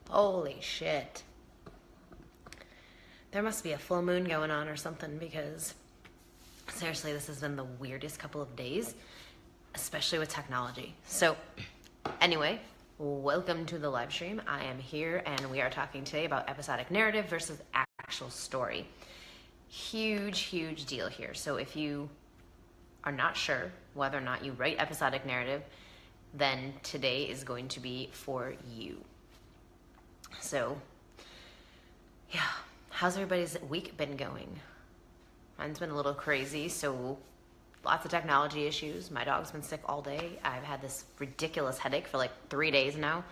Holy shit. There must be a full moon going on or something, because seriously, this has been the weirdest couple of days, especially with technology. So anyway, welcome to the live stream. I am here and we are talking today about episodic narrative versus actual story. Huge deal here. So if you are not sure whether or not you write episodic narrative, then today is going to be for you. So yeah, how's everybody's week been going? Mine's been a little crazy, so lots of technology issues. My dog's been sick all day. I've had this ridiculous headache for like 3 days now.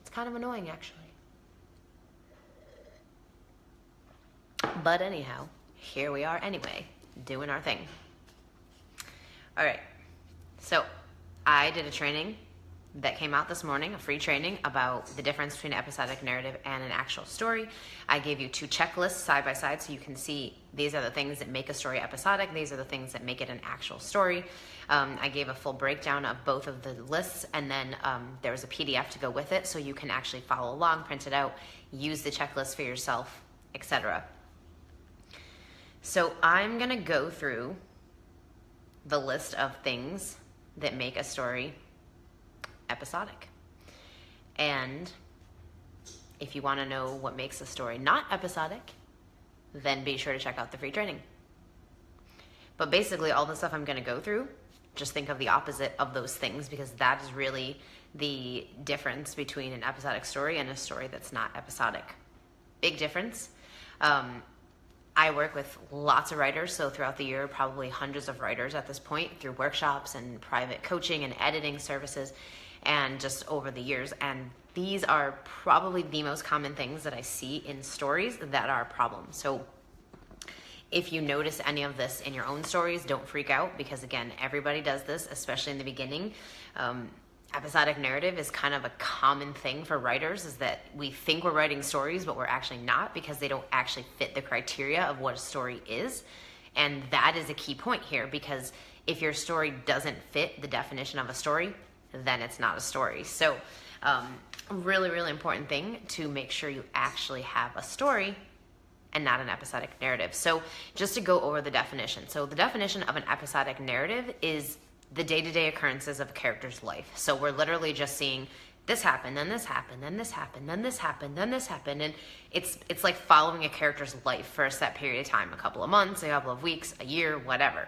It's kind of annoying, actually. But anyhow, here we are anyway, doing our thing. All right, so I did a training that came out this morning, a free training about the difference between an episodic narrative and an actual story. I gave you 2 checklists side by side so you can see these are the things that make a story episodic. These are the things that make it an actual story. I gave a full breakdown of both of the lists, and then there was a PDF to go with it so you can actually follow along, print it out, use the checklist for yourself, etc. So I'm gonna go through the list of things that make a story episodic. And if you want to know what makes a story not episodic, then be sure to check out the free training. But basically all the stuff I'm going to go through, just think of the opposite of those things, because that is really the difference between an episodic story and a story that's not episodic. Big difference. I work with lots of writers, so throughout the year, probably hundreds of writers at this point, through workshops and private coaching and editing services, and just over the years. And these are probably the most common things that I see in stories that are problems. So if you notice any of this in your own stories, don't freak out, because again, everybody does this, especially in the beginning. Episodic narrative is kind of a common thing for writers, is that we think we're writing stories, but we're actually not, because they don't actually fit the criteria of what a story is. And that is a key point here, because if your story doesn't fit the definition of a story, then it's not a story. So really important thing to make sure you actually have a story and not an episodic narrative. So just to go over the definition. So the definition of an episodic narrative is the day-to-day occurrences of a character's life. So we're literally just seeing this happened, then this happened, then this happened, then this happened, then this happened. And it's like following a character's life for a set period of time, a couple of months, a couple of weeks, a year, whatever.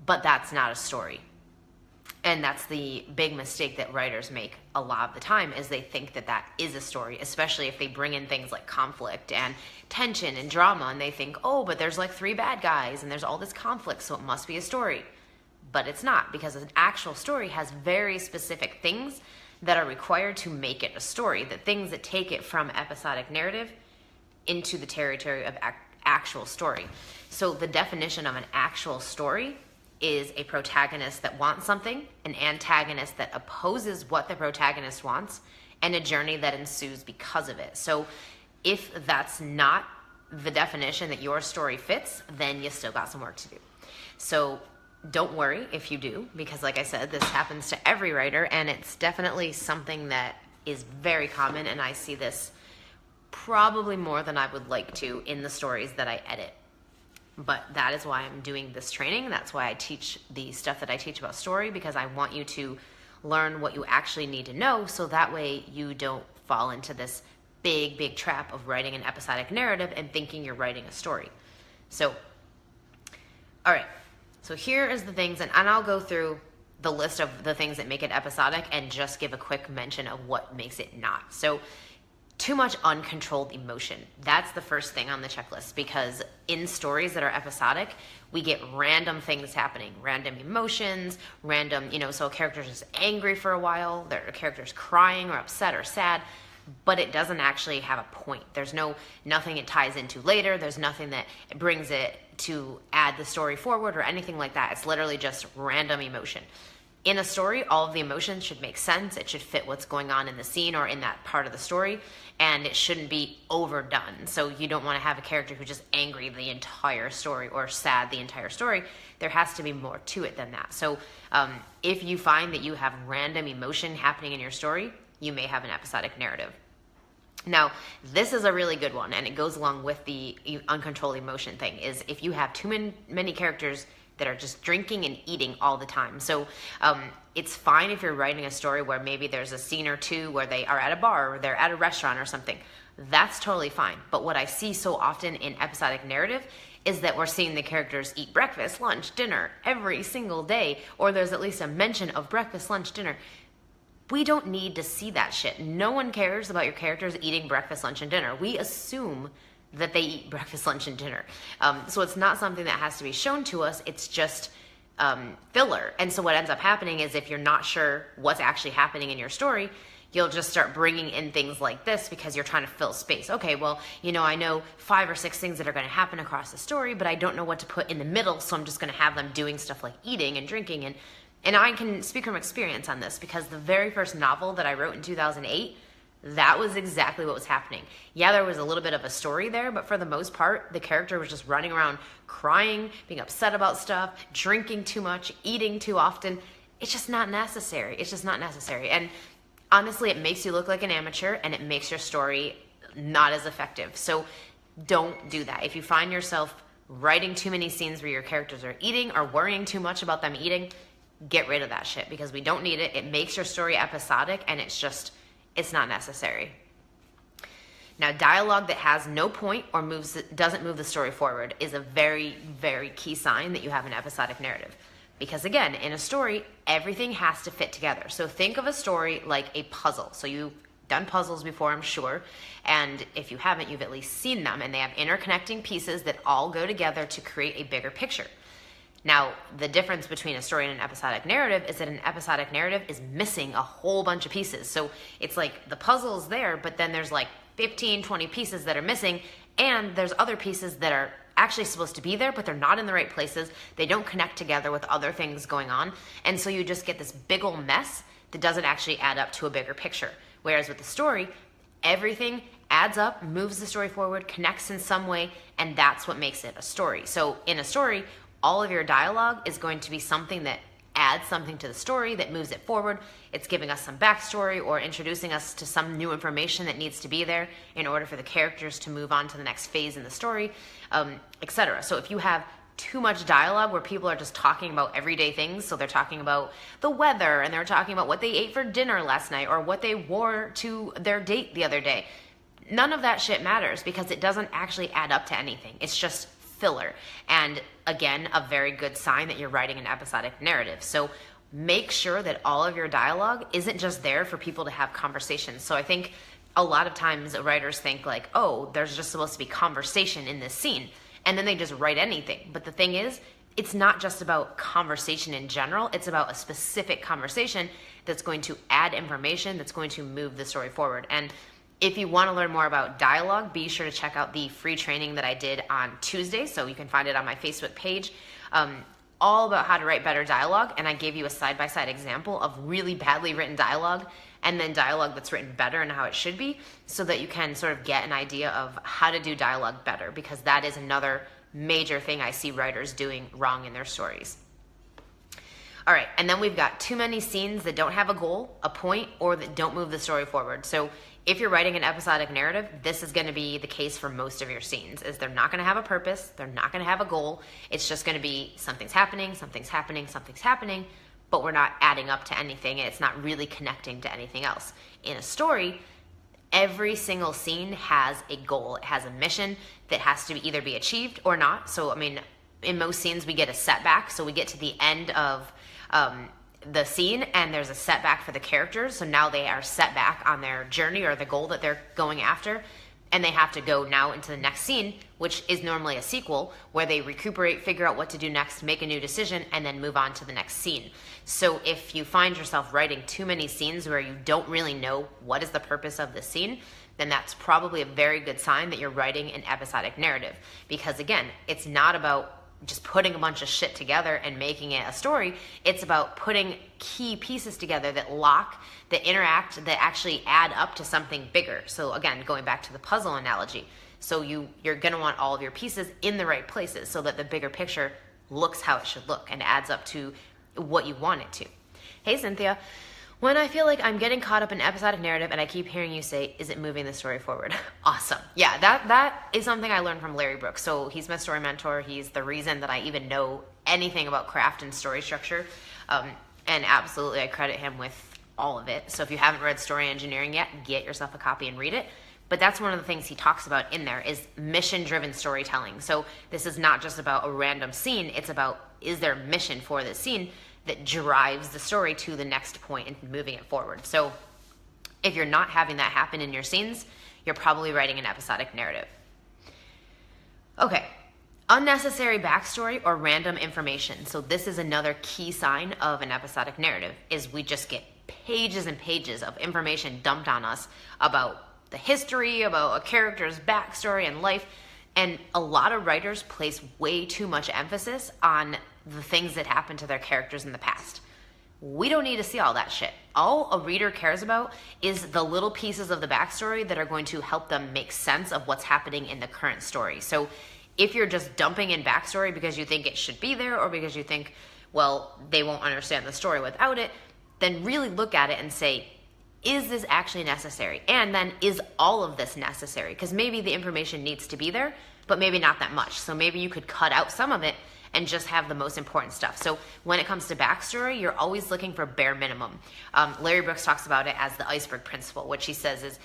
But that's not a story. And that's the big mistake that writers make a lot of the time, is they think that that is a story, especially if they bring in things like conflict and tension and drama, and they think, oh, but there's like 3 bad guys and there's all this conflict, so it must be a story. But it's not, because an actual story has very specific things that are required to make it a story, the things that take it from episodic narrative into the territory of actual story. So the definition of an actual story is a protagonist that wants something, an antagonist that opposes what the protagonist wants, and a journey that ensues because of it. So if that's not the definition that your story fits, then you still got some work to do. So don't worry if you do, because like I said, this happens to every writer, and it's definitely something that is very common, and I see this probably more than I would like to in the stories that I edit. But that is why I'm doing this training. That's why I teach the stuff that I teach about story, because I want you to learn what you actually need to know, so that way you don't fall into this big trap of writing an episodic narrative and thinking you're writing a story. So, all right. So here is the things, and I'll go through the list of the things that make it episodic and just give a quick mention of what makes it not. So too much uncontrolled emotion. That's the first thing on the checklist, because in stories that are episodic, we get random things happening, random emotions, so a character's just angry for a while, their character's crying or upset or sad, but it doesn't actually have a point. There's nothing it ties into later. There's nothing that brings it to add the story forward or anything like that. It's literally just random emotion. In a story, all of the emotions should make sense. It should fit what's going on in the scene or in that part of the story, and it shouldn't be overdone. So you don't want to have a character who's just angry the entire story or sad the entire story. There has to be more to it than that. So if you find that you have random emotion happening in your story, you may have an episodic narrative. Now, this is a really good one, and it goes along with the uncontrolled emotion thing, is if you have too many characters that are just drinking and eating all the time. So it's fine if you're writing a story where maybe there's a scene or two where they are at a bar or they're at a restaurant or something. That's totally fine. But what I see so often in episodic narrative is that we're seeing the characters eat breakfast, lunch, dinner every single day, or there's at least a mention of breakfast, lunch, dinner. We don't need to see that shit. No one cares about your characters eating breakfast, lunch, and dinner. We assume that they eat breakfast, lunch, and dinner. So it's not something that has to be shown to us. It's just filler. And so what ends up happening is if you're not sure what's actually happening in your story, you'll just start bringing in things like this because you're trying to fill space. Okay, well, I know 5 or 6 things that are going to happen across the story, but I don't know what to put in the middle, so I'm just going to have them doing stuff like eating and drinking. And I can speak from experience on this because the very first novel that I wrote in 2008, that was exactly what was happening. Yeah, there was a little bit of a story there, but for the most part, the character was just running around crying, being upset about stuff, drinking too much, eating too often. It's just not necessary. It's just not necessary. And honestly, it makes you look like an amateur and it makes your story not as effective. So don't do that. If you find yourself writing too many scenes where your characters are eating or worrying too much about them eating, get rid of that shit because we don't need it. It makes your story episodic and it's not necessary. Now, dialogue that has no point or doesn't move the story forward is a very, very key sign that you have an episodic narrative. Because again, in a story, everything has to fit together. So think of a story like a puzzle. So you've done puzzles before, I'm sure. And if you haven't, you've at least seen them. And they have interconnecting pieces that all go together to create a bigger picture. Now, the difference between a story and an episodic narrative is that an episodic narrative is missing a whole bunch of pieces. So it's like the puzzle's there, but then there's like 15, 20 pieces that are missing. And there's other pieces that are actually supposed to be there, but they're not in the right places. They don't connect together with other things going on. And so you just get this big old mess that doesn't actually add up to a bigger picture. Whereas with the story, everything adds up, moves the story forward, connects in some way, and that's what makes it a story. So in a story, all of your dialogue is going to be something that adds something to the story, that moves it forward. It's giving us some backstory or introducing us to some new information that needs to be there in order for the characters to move on to the next phase in the story, etc. So if you have too much dialogue where people are just talking about everyday things, so they're talking about the weather and they're talking about what they ate for dinner last night or what they wore to their date the other day, none of that shit matters because it doesn't actually add up to anything. It's just filler. And again, a very good sign that you're writing an episodic narrative. So make sure that all of your dialogue isn't just there for people to have conversations. So I think a lot of times writers think like, oh, there's just supposed to be conversation in this scene. And then they just write anything. But the thing is, it's not just about conversation in general. It's about a specific conversation that's going to add information, that's going to move the story forward. And if you want to learn more about dialogue, be sure to check out the free training that I did on Tuesday. So you can find it on my Facebook page, all about how to write better dialogue. And I gave you a side-by-side example of really badly written dialogue and then dialogue that's written better and how it should be, so that you can sort of get an idea of how to do dialogue better, because that is another major thing I see writers doing wrong in their stories. All right, and then we've got too many scenes that don't have a goal, a point, or that don't move the story forward. So if you're writing an episodic narrative, this is going to be the case for most of your scenes, is they're not going to have a purpose, they're not going to have a goal. It's just going to be something's happening, something's happening, something's happening, but we're not adding up to anything, and it's not really connecting to anything else. In a story, every single scene has a goal. It has a mission that has to either be achieved or not. So, I mean, in most scenes, we get a setback. So we get to the end of the scene and there's a setback for the characters. So now they are set back on their journey or the goal that they're going after. And they have to go now into the next scene, which is normally a sequel, where they recuperate, figure out what to do next, make a new decision, and then move on to the next scene. So if you find yourself writing too many scenes where you don't really know what is the purpose of the scene, then that's probably a very good sign that you're writing an episodic narrative. Because again, it's not about just putting a bunch of shit together and making it a story. It's about putting key pieces together that lock, that interact, that actually add up to something bigger. So again, going back to the puzzle analogy. So you're going to want all of your pieces in the right places so that the bigger picture looks how it should look and adds up to what you want it to. Hey, Cynthia. When I feel like I'm getting caught up in episodic narrative and I keep hearing you say, is it moving the story forward? Awesome. Yeah, that is something I learned from Larry Brooks. So he's my story mentor. He's the reason that I even know anything about craft and story structure. And absolutely, I credit him with all of it. So if you haven't read Story Engineering yet, get yourself a copy and read it. But that's one of the things he talks about in there is mission-driven storytelling. So this is not just about a random scene. It's about, is there a mission for this scene that drives the story to the next point and moving it forward. So if you're not having that happen in your scenes, you're probably writing an episodic narrative. Okay, unnecessary backstory or random information. So this is another key sign of an episodic narrative, is we just get pages and pages of information dumped on us about the history, about a character's backstory and life. And a lot of writers place way too much emphasis on the things that happened to their characters in the past. We don't need to see all that shit. All a reader cares about is the little pieces of the backstory that are going to help them make sense of what's happening in the current story. So if you're just dumping in backstory because you think it should be there or because you think, well, they won't understand the story without it, then really look at it and say, is this actually necessary? And then is all of this necessary? Because maybe the information needs to be there, but maybe not that much. So maybe you could cut out some of it and just have the most important stuff. So when it comes to backstory, you're always looking for bare minimum. Larry Brooks talks about it as the iceberg principle, which he says is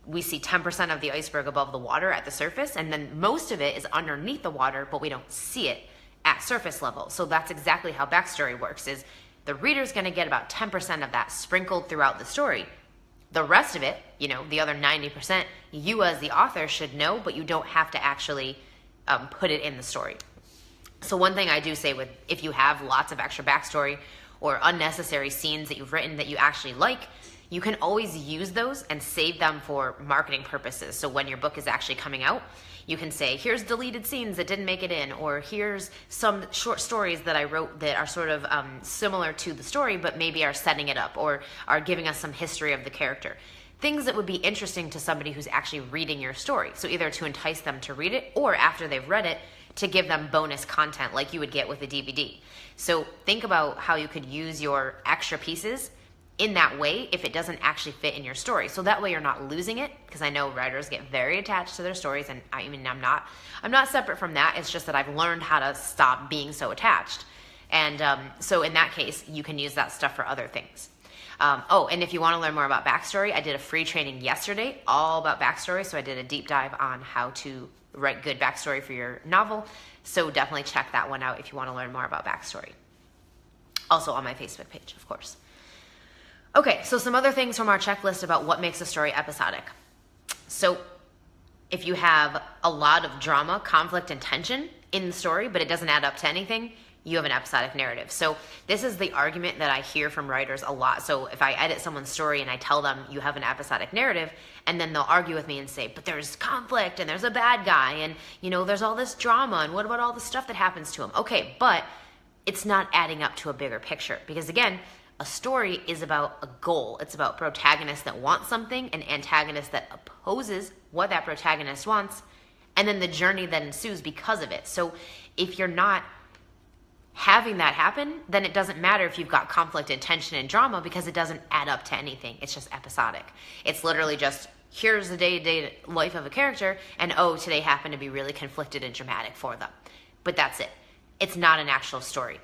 we see 10% of the iceberg above the water at the surface, and then most of it is underneath the water, but we don't see it at surface level. So that's exactly how backstory works, is the reader's gonna get about 10% of that sprinkled throughout the story. The rest of it, the other 90%, you as the author should know, but you don't have to actually put it in the story. So one thing I do say with, if you have lots of extra backstory or unnecessary scenes that you've written that you actually like, you can always use those and save them for marketing purposes. So when your book is actually coming out, you can say, here's deleted scenes that didn't make it in, or here's some short stories that I wrote that are sort of similar to the story, but maybe are setting it up or are giving us some history of the character. Things that would be interesting to somebody who's actually reading your story. So either to entice them to read it, or after they've read it, to give them bonus content like you would get with a DVD. So think about how you could use your extra pieces in that way if it doesn't actually fit in your story. So that way you're not losing it, because I know writers get very attached to their stories, and I'm not separate from that. It's just that I've learned how to stop being so attached. And so in that case, you can use that stuff for other things. And if you want to learn more about backstory, I did a free training yesterday all about backstory. So I did a deep dive on how to write good backstory for your novel. So definitely check that one out if you want to learn more about backstory. Also on my Facebook page, of course. Okay, so some other things from our checklist about what makes a story episodic. So if you have a lot of drama, conflict, and tension in the story, but it doesn't add up to anything, you have an episodic narrative. So this is the argument that I hear from writers a lot. So if I edit someone's story and I tell them you have an episodic narrative, and then they'll argue with me and say, but there's conflict and there's a bad guy and there's all this drama, and what about all the stuff that happens to him? Okay, but it's not adding up to a bigger picture, because again, a story is about a goal. It's about protagonists that want something and antagonists that opposes what that protagonist wants, and then the journey that ensues because of it. So if you're not having that happen, then it doesn't matter if you've got conflict and tension and drama, because it doesn't add up to anything. It's just episodic. It's literally just, here's the day-to-day life of a character, and today happened to be really conflicted and dramatic for them. But that's it. It's not an actual story.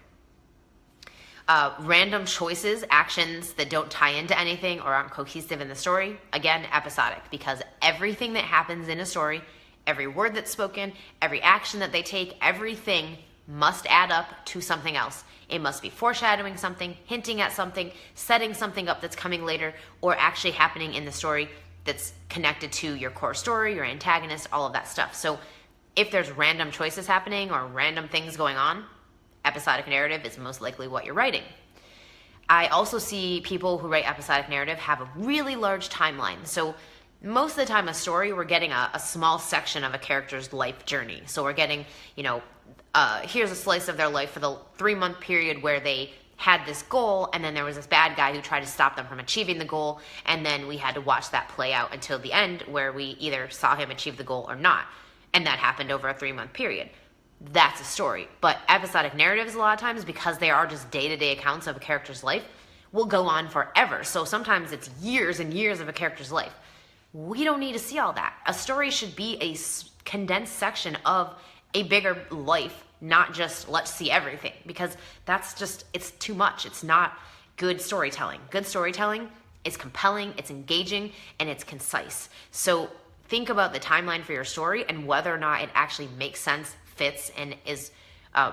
Random choices, actions that don't tie into anything or aren't cohesive in the story, again, episodic, because everything that happens in a story, every word that's spoken, every action that they take, everything must add up to something else. It must be foreshadowing something, hinting at something, setting something up that's coming later, or actually happening in the story that's connected to your core story, your antagonist, all of that stuff. So if there's random choices happening or random things going on, episodic narrative is most likely what you're writing. I also see people who write episodic narrative have a really large timeline. So most of the time a story, we're getting a small section of a character's life journey. So we're getting, here's a slice of their life for the 3-month period where they had this goal, and then there was this bad guy who tried to stop them from achieving the goal, and then we had to watch that play out until the end, where we either saw him achieve the goal or not. And that happened over a 3-month period. That's a story. But episodic narratives, a lot of times, because they are just day-to-day accounts of a character's life, will go on forever. So sometimes it's years and years of a character's life. We don't need to see all that. A story should be a condensed section of a bigger life, not just let's see everything, because it's too much. It's not good storytelling. Good storytelling is compelling, it's engaging, and it's concise. So think about the timeline for your story and whether or not it actually makes sense, fits, and is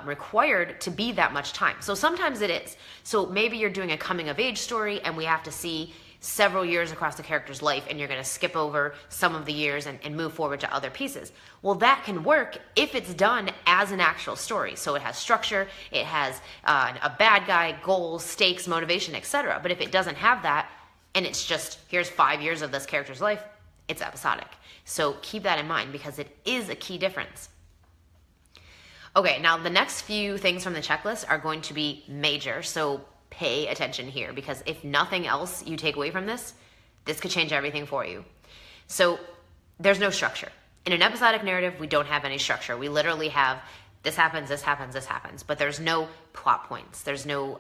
required to be that much time. So sometimes it is. So maybe you're doing a coming of age story and we have to see several years across the character's life, and you're going to skip over some of the years and move forward to other pieces. Well, that can work if it's done as an actual story. So it has structure, it has a bad guy, goals, stakes, motivation, etc. But if it doesn't have that, and it's just, here's 5 years of this character's life, it's episodic. So keep that in mind because it is a key difference. Okay, now the next few things from the checklist are going to be major. So pay attention here, because if nothing else you take away from this could change everything for you. So there's no structure. In an episodic narrative, we don't have any structure. We literally have this happens, this happens, this happens, but there's no plot points. There's no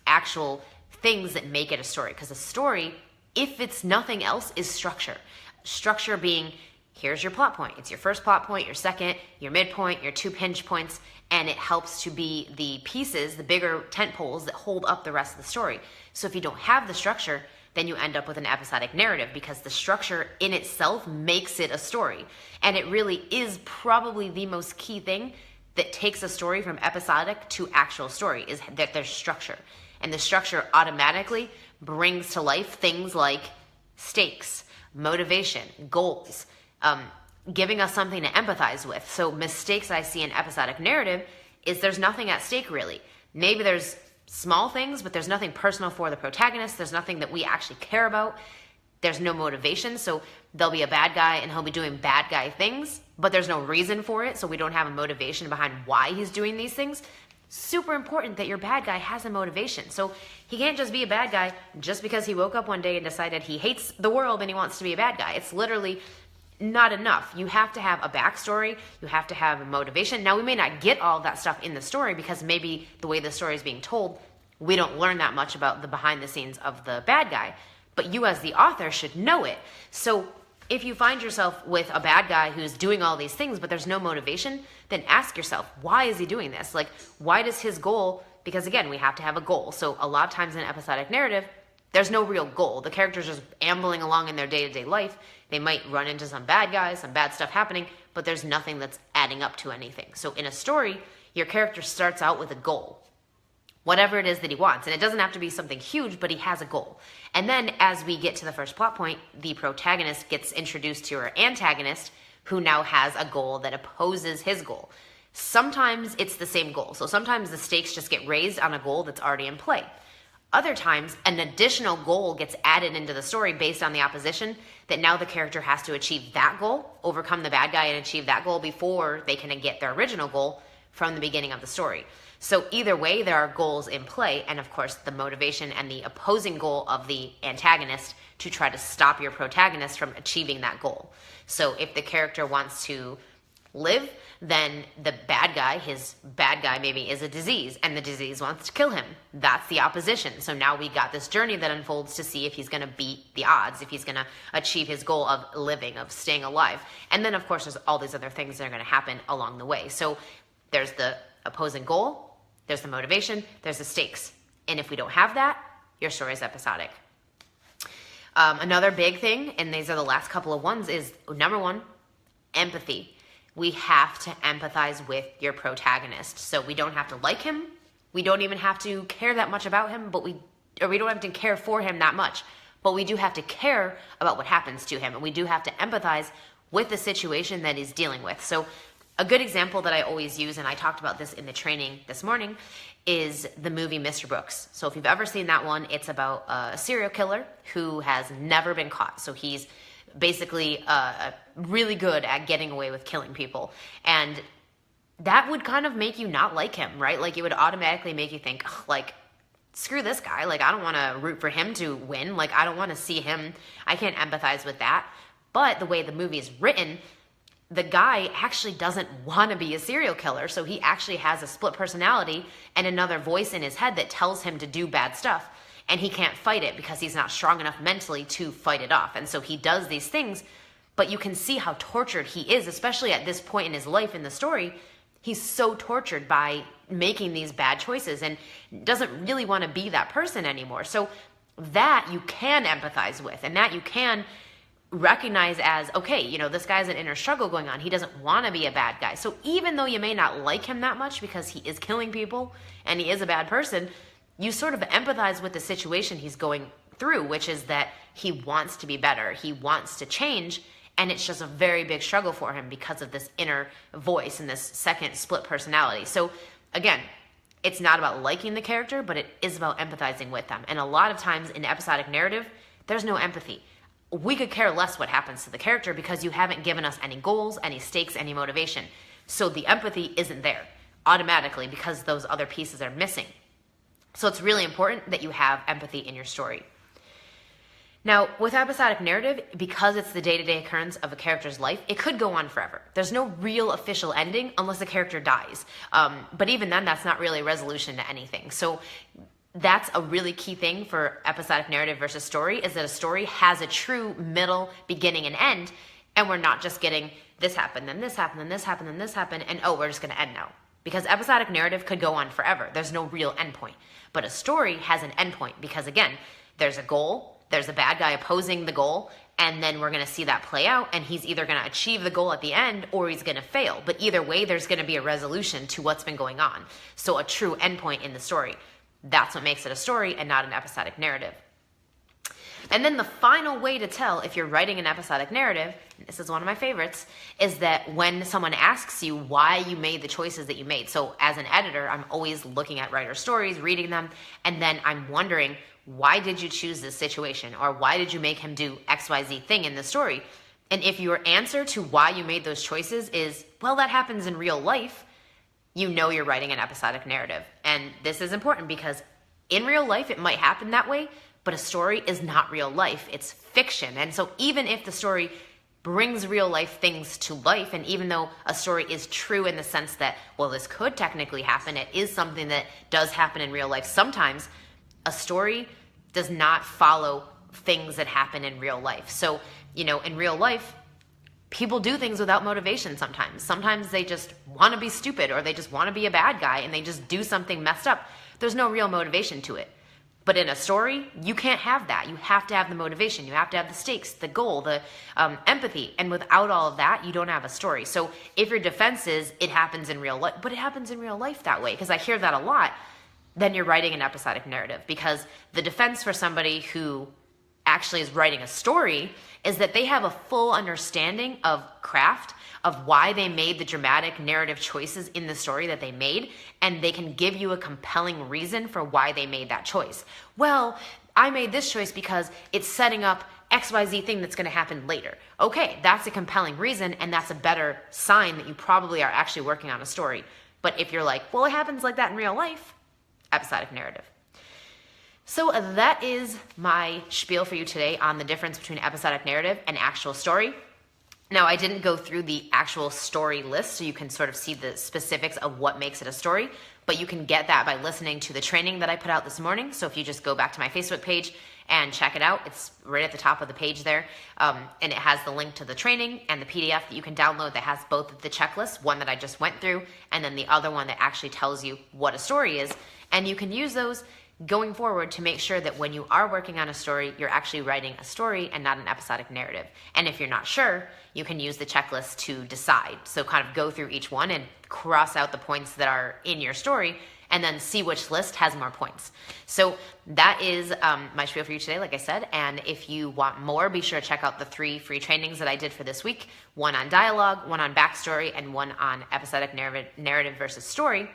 actual things that make it a story, because a story, if it's nothing else, is structure. Structure being, here's your plot point. It's your first plot point, your second, your midpoint, your 2 pinch points, and it helps to be the pieces, the bigger tent poles that hold up the rest of the story. So if you don't have the structure, then you end up with an episodic narrative, because the structure in itself makes it a story. And it really is probably the most key thing that takes a story from episodic to actual story, is that there's structure. And the structure automatically brings to life things like stakes, motivation, goals, giving us something to empathize with. So mistakes I see in episodic narrative is there's nothing at stake really. Maybe there's small things, but there's nothing personal for the protagonist. There's nothing that we actually care about. There's no motivation. So there'll be a bad guy and he'll be doing bad guy things, but there's no reason for it. So we don't have a motivation behind why he's doing these things. Super important that your bad guy has a motivation. So he can't just be a bad guy just because he woke up one day and decided he hates the world and he wants to be a bad guy. It's literally not enough. You have to have a backstory. You have to have a motivation. Now, we may not get all of that stuff in the story because maybe the way the story is being told, we don't learn that much about the behind the scenes of the bad guy, but you as the author should know it. So if you find yourself with a bad guy who's doing all these things, but there's no motivation, then ask yourself, why is he doing this? Like, why does his goal, because again, we have to have a goal. So a lot of times in an episodic narrative, there's no real goal. The character's just ambling along in their day-to-day life. They might run into some bad guys, some bad stuff happening, but there's nothing that's adding up to anything. So in a story, your character starts out with a goal, whatever it is that he wants. And it doesn't have to be something huge, but he has a goal. And then as we get to the first plot point, the protagonist gets introduced to her antagonist, who now has a goal that opposes his goal. Sometimes it's the same goal. So sometimes the stakes just get raised on a goal that's already in play. Other times, an additional goal gets added into the story based on the opposition, that now the character has to achieve that goal, overcome the bad guy and achieve that goal before they can get their original goal from the beginning of the story. So either way, there are goals in play, and of course the motivation and the opposing goal of the antagonist to try to stop your protagonist from achieving that goal. So if the character wants to live, then the bad guy, his bad guy maybe is a disease, and the disease wants to kill him. That's the opposition. So now we got this journey that unfolds to see if he's going to beat the odds, if he's going to achieve his goal of living, of staying alive. And then of course there's all these other things that are going to happen along the way. So there's the opposing goal, there's the motivation, there's the stakes. And if we don't have that, your story is episodic. Another big thing, and these are the last couple of ones, is number one, empathy. We have to empathize with your protagonist. So we don't have to like him. We don't even have to care that much about him, we don't have to care for him that much, but we do have to care about what happens to him. And we do have to empathize with the situation that he's dealing with. So a good example that I always use, and I talked about this in the training this morning, is the movie Mr. Brooks. So if you've ever seen that one, it's about a serial killer who has never been caught. So he's basically really good at getting away with killing people. And that would kind of make you not like him, right? Like it would automatically make you think, oh, like, screw this guy. Like, I don't want to root for him to win. Like, I don't want to see him. I can't empathize with that. But the way the movie is written, the guy actually doesn't want to be a serial killer. So he actually has a split personality and another voice in his head that tells him to do bad stuff. and he can't fight it because he's not strong enough mentally to fight it off. And so he does these things, but you can see how tortured he is, especially at this point in his life in the story. He's so tortured by making these bad choices and doesn't really want to be that person anymore. So that you can empathize with, and that you can recognize as, okay, you know, this guy's an inner struggle going on. He doesn't want to be a bad guy. So even though you may not like him that much because he is killing people and he is a bad person, you sort of empathize with the situation he's going through, which is that he wants to be better. He wants to change. And it's just a very big struggle for him because of this inner voice and this second split personality. So again, it's not about liking the character, but it is about empathizing with them. And a lot of times in episodic narrative, there's no empathy. We could care less what happens to the character because you haven't given us any goals, any stakes, any motivation. So the empathy isn't there automatically because those other pieces are missing. So it's really important that you have empathy in your story. Now, with episodic narrative, because it's the day-to-day occurrence of a character's life, it could go on forever. There's no real official ending unless the character dies. But even then, that's not really a resolution to anything. So that's a really key thing for episodic narrative versus story, is that a story has a true middle, beginning, and end, and we're not just getting this happened, then this happened, then this happened, then this happened, and oh, we're just going to end now. Because episodic narrative could go on forever. There's no real endpoint. But a story has an endpoint because, again, there's a goal, there's a bad guy opposing the goal, and then we're going to see that play out, and he's either going to achieve the goal at the end or he's going to fail. But either way, there's going to be a resolution to what's been going on. So a true endpoint in the story. That's what makes it a story and not an episodic narrative. And then the final way to tell if you're writing an episodic narrative, this is one of my favorites, is that when someone asks you why you made the choices that you made. So as an editor, I'm always looking at writer stories, reading them, and then I'm wondering, why did you choose this situation? Or why did you make him do XYZ thing in the story? And if your answer to why you made those choices is, well, that happens in real life, you know you're writing an episodic narrative. And this is important because in real life, it might happen that way, but a story is not real life. It's fiction. And so even if the story brings real life things to life, and even though a story is true in the sense that, well, this could technically happen, it is something that does happen in real life sometimes, a story does not follow things that happen in real life. So, you know, in real life, people do things without motivation sometimes. Sometimes they just want to be stupid, or they just want to be a bad guy and they just do something messed up. There's no real motivation to it. But in a story, you can't have that. You have to have the motivation. You have to have the stakes, the goal, the empathy. And without all of that, you don't have a story. So if your defense is, it happens in real life, but it happens in real life that way, because I hear that a lot, then you're writing an episodic narrative. Because the defense for somebody who actually is writing a story is that they have a full understanding of craft, of why they made the dramatic narrative choices in the story that they made, and they can give you a compelling reason for why they made that choice. Well, I made this choice because it's setting up XYZ thing that's going to happen later. Okay, that's a compelling reason, and that's a better sign that you probably are actually working on a story. But if you're like, well, it happens like that in real life, episodic narrative. So that is my spiel for you today on the difference between episodic narrative and actual story. Now, I didn't go through the actual story list, so you can sort of see the specifics of what makes it a story, but you can get that by listening to the training that I put out this morning. So if you just go back to my Facebook page and check it out, it's right at the top of the page there, and it has the link to the training and the PDF that you can download that has both of the checklists, one that I just went through, and then the other one that actually tells you what a story is. And you can use those going forward to make sure that when you are working on a story, you're actually writing a story and not an episodic narrative. And if you're not sure, you can use the checklist to decide. So kind of go through each one and cross out the points that are in your story and then see which list has more points. So that is my spiel for you today, like I said. And if you want more, be sure to check out the 3 free trainings that I did for this week. One on dialogue, one on backstory, and one on episodic narrative versus story.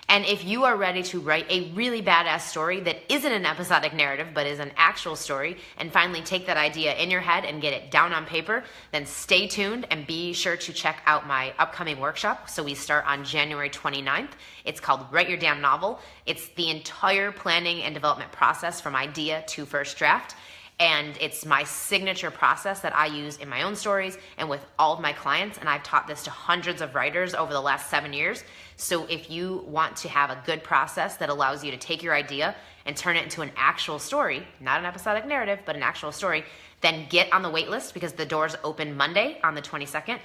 And if you are ready to write a really badass story that isn't an episodic narrative, but is an actual story, and finally take that idea in your head and get it down on paper, then stay tuned and be sure to check out my upcoming workshop. So we start on January 29th. It's called Write Your Damn Novel. It's the entire planning and development process from idea to first draft. And it's my signature process that I use in my own stories and with all of my clients. And I've taught this to hundreds of writers over the last 7 years. So if you want to have a good process that allows you to take your idea and turn it into an actual story, not an episodic narrative, but an actual story, then get on the wait list because the doors open Monday on the 22nd.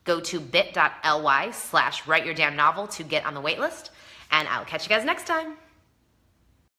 Go to bit.ly/writeyourdamnnovel to get on the wait list. And I'll catch you guys next time.